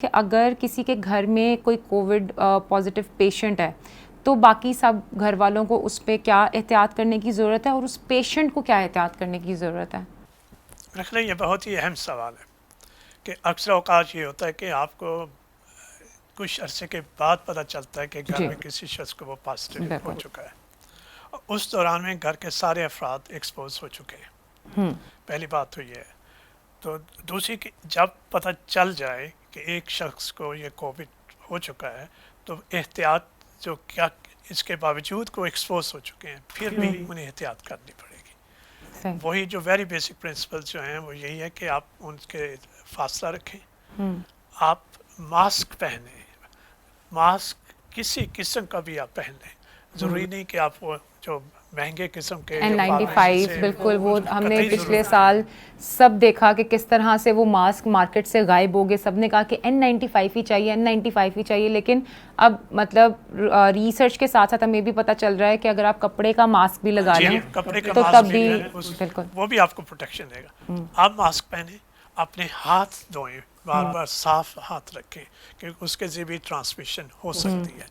کہ اگر کسی کے گھر میں کوئی کووڈ پازیٹیو پیشنٹ ہے تو باقی سب گھر والوں کو اس پہ کیا احتیاط کرنے کی ضرورت ہے اور اس پیشنٹ کو کیا احتیاط کرنے کی ضرورت ہے؟ رکھنا یہ بہت ہی اہم سوال ہے کہ اکثر اوقات یہ ہوتا ہے کہ آپ کو کچھ عرصے کے بعد پتہ چلتا ہے کہ گھر جی میں کسی شخص کو وہ پازیٹیو ہو بالکل. چکا ہے. اس دوران میں گھر کے سارے افراد ایکسپوز ہو چکے ہیں. پہلی بات تو یہ ہے. تو دوسری کہ جب پتہ چل جائے کہ ایک شخص کو یہ کووڈ ہو چکا ہے تو احتیاط جو کیا اس کے باوجود کو ایکسپوز ہو چکے ہیں پھر بھی انہیں احتیاط کرنی پڑے گی. صحیح. وہی جو ویری بیسک پرنسپل جو ہیں وہ یہی ہے کہ آپ ان کے فاصلہ رکھیں. آپ ماسک پہنیں. ماسک کسی قسم کا بھی آپ پہن لیں. ضروری نہیں کہ آپ وہ جو مہنگے قسم کے جو فارمیسی N95 سے بالکل وہ ہم نے قطعی پچھلے ضرورت سال سب دیکھا کہ کس طرح سے وہ ماسک مارکیٹ سے غائب ہو گئے. سب نے کہا کہ N95 ہی چاہیے N95 ہی چاہیے، لیکن اب مطلب ریسرچ کے ساتھ ساتھ ہمیں بھی پتہ چل رہا ہے کہ اگر آپ کپڑے کا ماسک بھی لگا لیں کپڑے کا تو ماسک تب بھی بھی جو ہے بالکل وہ بھی آپ کو پروٹیکشن دے گا. آپ ماسک پہنیں، اپنے ہاتھ دھوئیں، بار بار صاف ہاتھ رکھیں کیونکہ اس کے ذریعے بھی ٹرانسمیشن ہو سکتی ہے.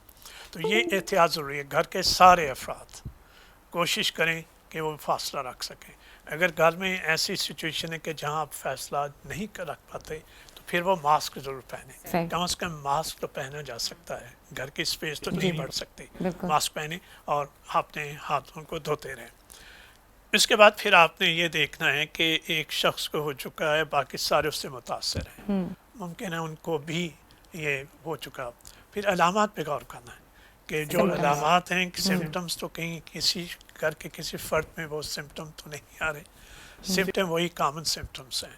تو یہ احتیاط ضروری ہے. گھر کے سارے افراد کوشش کریں کہ وہ فاصلہ رکھ سکیں. اگر گھر میں ایسی سچویشن ہے کہ جہاں آپ فاصلہ نہیں رکھ پاتے تو پھر وہ ماسک ضرور پہنیں. صحیح. کم از کم ماسک تو پہنا جا سکتا ہے. گھر کی اسپیس تو نہیں بڑھ سکتی. بالکل. ماسک پہنیں اور اپنے ہاتھوں کو دھوتے رہیں. اس کے بعد پھر آپ نے یہ دیکھنا ہے کہ ایک شخص کو ہو چکا ہے، باقی سارے اس سے متاثر ہیں. ممکن ہے ان کو بھی یہ ہو چکا. پھر علامات پہ غور کرنا ہے کہ جو علامات ہیں سمپٹمز تو کہیں کسی گھر کے کسی فرد میں وہ سمپٹم تو نہیں آ رہے. سمپٹم وہی کامن سمپٹمز ہیں.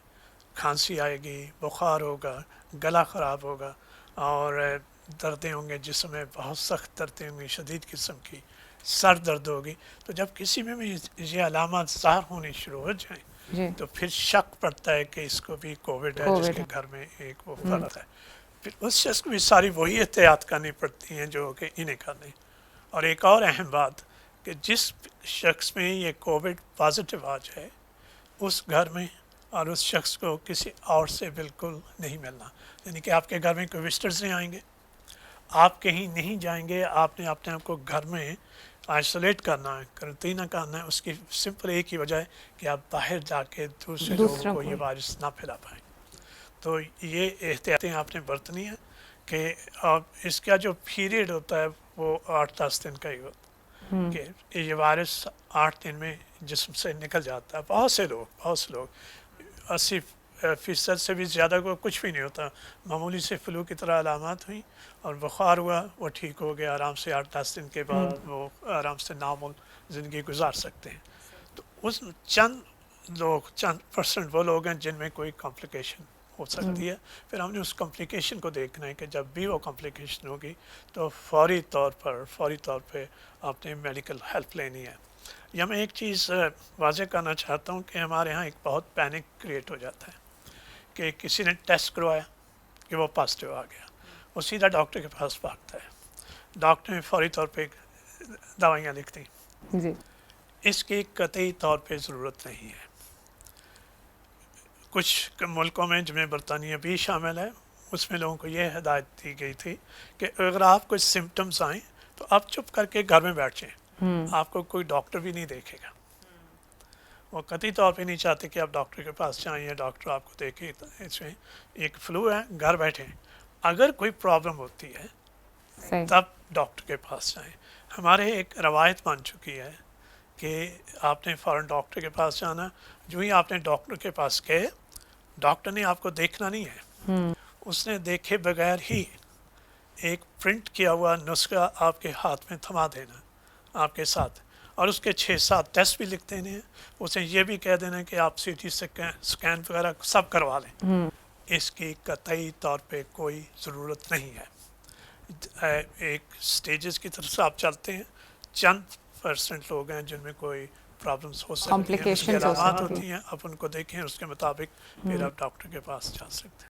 کھانسی آئے گی، بخار ہوگا، گلا خراب ہوگا اور دردیں ہوں گے جسم میں، بہت سخت دردیں ہوں گی، شدید قسم کی سر درد ہوگی. تو جب کسی میں بھی یہ علامات ظاہر ہونے شروع ہو جائیں تو پھر شک پڑتا ہے کہ اس کو بھی کووڈ ہے جس کے گھر میں ایک وہ فرد ہے. پھر اس شخص کو بھی ساری وہی احتیاط کرنی پڑتی ہیں جو کہ انہیں کرنے. اور ایک اور اہم بات کہ جس شخص میں یہ کووڈ پازیٹیو آ جائے اس گھر میں اور اس شخص کو کسی اور سے بالکل نہیں ملنا. یعنی کہ آپ کے گھر میں کوئی وزٹرز نہیں آئیں گے، آپ کہیں نہیں جائیں گے. آپ نے اپنے آپ کو گھر میں آئسولیٹ کرنا ہے، کرنٹینہ کرنا ہے. اس کی سمپل ایک ہی وجہ ہے کہ آپ باہر جا کے دوسرے لوگوں کو یہ وائرس نہ پھیلا پائیں. تو یہ احتیاطیں آپ نے برتنی ہیں کہ اس کا جو پیریڈ ہوتا ہے وہ 8-10 دن کا ہی ہوتا ہے کہ یہ وائرس 8 دن میں جسم سے نکل جاتا ہے. بہت سے لوگ 80% سے بھی زیادہ کو کچھ بھی نہیں ہوتا. معمولی سے فلو کی طرح علامات ہوئیں اور بخار ہوا، وہ ٹھیک ہو گیا آرام سے. 8-10 دن کے بعد وہ آرام سے نارمل زندگی گزار سکتے ہیں. تو اس چند پرسنٹ وہ لوگ ہیں جن میں کوئی کمپلیکیشن ہو سکتی ہے. پھر ہم نے اس کمپلیکیشن کو دیکھنا ہے کہ جب بھی وہ کمپلیکیشن ہوگی تو فوری طور پہ آپ نے میڈیکل ہیلپ لینی ہے. یا میں ایک چیز واضح کرنا چاہتا ہوں کہ ہمارے ہاں ایک بہت پینک کریٹ ہو جاتا ہے کہ کسی نے ٹیسٹ کروایا کہ وہ پازیٹیو آ گیا، وہ سیدھا ڈاکٹر کے پاس بھاگتا ہے. ڈاکٹر نے فوری طور پہ دوائیاں لکھ دیں. اس کی قطعی طور پہ ضرورت نہیں ہے. کچھ ملکوں میں جن میں برطانیہ بھی شامل ہے اس میں لوگوں کو یہ ہدایت دی گئی تھی کہ اگر آپ کو سمپٹمز آئیں تو آپ چپ کر کے گھر میں بیٹھ جائیں. آپ کو کوئی ڈاکٹر بھی نہیں دیکھے گا. وہ قطعی طور پہ نہیں چاہتے کہ آپ ڈاکٹر کے پاس جائیں یا ڈاکٹر آپ کو دیکھے. اس میں ایک فلو ہے، گھر بیٹھیں. اگر کوئی پرابلم ہوتی ہے تب ڈاکٹر کے پاس جائیں. ہمارے ایک روایت بن چکی ہے کہ آپ نے فوراً ڈاکٹر کے پاس جانا. جو ہی آپ نے ڈاکٹر کے پاس گئے، ڈاکٹر نے آپ کو دیکھنا نہیں ہے، اس نے دیکھے بغیر ہی ایک پرنٹ کیا ہوا نسخہ آپ کے ہاتھ میں تھما دینا آپ کے ساتھ، اور اس کے 6-7 ٹیسٹ بھی لکھ دینے ہیں. اسے یہ بھی کہہ دینا کہ آپ سی ٹی اسکین وغیرہ سب کروا لیں. اس کی قطعی طور پہ کوئی ضرورت نہیں ہے. ایک سٹیجز کی طرف سے آپ چلتے ہیں. چند پرسنٹ لوگ ہیں جن میں کوئی پرابلمس ہو سکتی ہیں، اس کی علامات ہوتی ہیں. آپ ان کو دیکھیں، اس کے مطابق پھر آپ ڈاکٹر کے پاس جا سکتے ہیں.